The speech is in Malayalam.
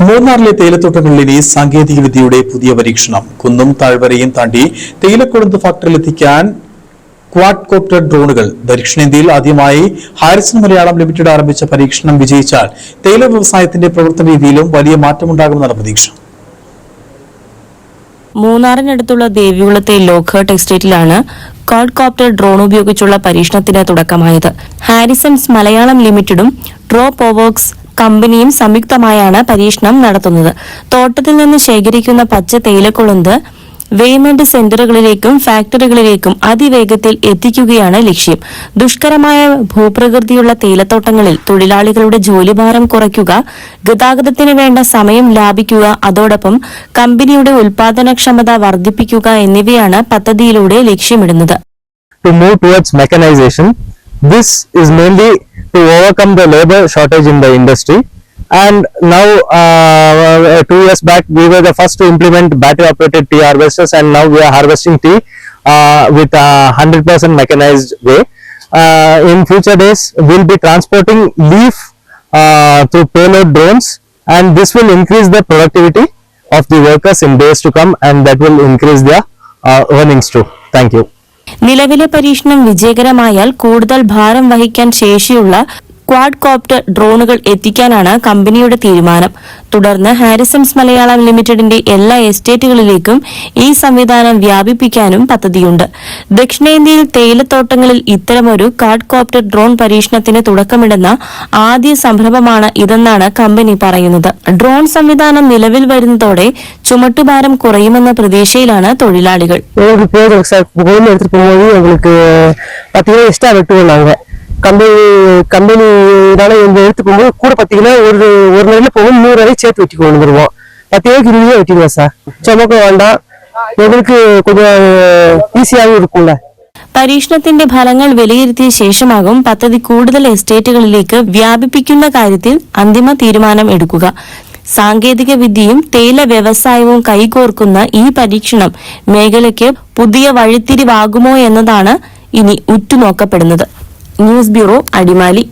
മൂന്നാറിലെ തേയിലത്തോട്ടങ്ങളിൽ ഇനി സാങ്കേതിക വിദ്യയുടെ പുതിയ പരീക്ഷണം. കുന്നും താഴ്വരയും താണ്ടി തേയിലക്കൊളുന്ത് ഫാക്ടറിയിലെത്തിക്കാൻ ക്വാഡ്കോപ്റ്റർ ഡ്രോണുകൾ. ദക്ഷിണേന്ത്യയിൽ ആദ്യമായി ഹാരിസൺ മലയാളം ലിമിറ്റഡ് ആരംഭിച്ച പരീക്ഷണം വിജയിച്ചാൽ തേയില വ്യവസായത്തിന്റെ പ്രവർത്തന രീതിയിലും വലിയ മാറ്റമുണ്ടാകുമെന്നാണ് പ്രതീക്ഷ. മൂന്നാറിനടുത്തുള്ള ദേവികുളത്തെ ലോക്ക്ഹർട്ട് എസ്റ്റേറ്റിലാണ് ക്വാഡ്കോപ്റ്റർ ഡ്രോൺ ഉപയോഗിച്ചുള്ള പരീക്ഷണത്തിന് തുടക്കമായത്. ഹാരിസൺസ് മലയാളം ലിമിറ്റഡും ഡ്രോപ്പ്വർക്സ് കമ്പനിയും സംയുക്തമായാണ് പരീക്ഷണം നടത്തുന്നത്. തോട്ടത്തിൽ നിന്ന് ശേഖരിക്കുന്ന പച്ച തേയിലക്കൊളുന്ത് വേയ്മെന്റ് സെന്ററുകളിലേക്കും ഫാക്ടറികളിലേക്കും അതിവേഗത്തിൽ എത്തിക്കുകയാണ് ലക്ഷ്യം. ദുഷ്കരമായ ഭൂപ്രകൃതിയുള്ള തേയിലത്തോട്ടങ്ങളിൽ തൊഴിലാളികളുടെ ജോലിഭാരം കുറയ്ക്കുക, ഗതാഗതത്തിന് വേണ്ട സമയം ലാഭിക്കുക, അതോടൊപ്പം കമ്പനിയുടെ ഉൽപാദനക്ഷമത വർദ്ധിപ്പിക്കുക എന്നിവയാണ് പദ്ധതിയിലൂടെ ലക്ഷ്യമിടുന്നത്. To move towards mechanization, this is mainly to overcome the labor shortage in the industry. And now 2 years back we were the first to implement battery operated tea harvesters, and now we are harvesting tea with a 100% mechanized way. In future days we'll be transporting leaf through payload drones, and this will increase the productivity of the workers in days to come, and that will increase their earnings too. Thank you. നിലവിലെ പരീക്ഷണം വിജയകരമായാൽ കൂടുതൽ ഭാരം വഹിക്കാൻ ശേഷിയുള്ള ക്വാഡ്കോപ്റ്റർ ഡ്രോണുകൾ എത്തിക്കാനാണ് കമ്പനിയുടെ തീരുമാനം. തുടർന്ന് ഹാരിസൺസ് മലയാളം ലിമിറ്റഡിന്റെ എല്ലാ എസ്റ്റേറ്റുകളിലേക്കും ഈ സംവിധാനം വ്യാപിപ്പിക്കാനും പദ്ധതിയുണ്ട്. ദക്ഷിണേന്ത്യയിൽ തേയിലത്തോട്ടങ്ങളിൽ ഇത്തരമൊരു ക്വാഡ്കോപ്റ്റർ ഡ്രോൺ പരീക്ഷണത്തിന് തുടക്കമിടുന്ന ആദ്യ സംരംഭമാണ് ഇതെന്നാണ് കമ്പനി പറയുന്നത്. ഡ്രോൺ സംവിധാനം നിലവിൽ വരുന്നതോടെ ചുമട്ടുഭാരം കുറയുമെന്ന പ്രതീക്ഷയിലാണ് തൊഴിലാളികൾ. கம்பெனினால எங்க எடுத்து போகும்போது கூட பாத்தீங்கன்னா ஒரு நெல்ல போகும் 100 வரை சேர்த்து வெட்டி கொண்டு வந்துருவோம். 10 20 வெட்டிடுவோம் சார். ചുമക്ക വേണ്ട, എங்களுக்கு கொஞ்சம் ഈസിയാവും இருக்கும்ல. പരീക്ഷണത്തിന്റെ ഫലങ്ങൾ വിലയിരുത്തിയ ശേഷമാകും പദ്ധതി കൂടുതൽ എസ്റ്റേറ്റുകളിലേക്ക് വ്യാപിപ്പിക്കുന്ന കാര്യത്തിൽ അന്തിമ തീരുമാനം എടുക്കുക. സാങ്കേതിക വിദ്യയും തേയില വ്യവസായവും കൈകോർക്കുന്ന ഈ പരീക്ഷണം മേഖലയ്ക്ക് പുതിയ വഴിത്തിരിവാകുമോ എന്നതാണ് ഇനി ഉറ്റുനോക്കപ്പെടുന്നത്. News bureau, Adimali.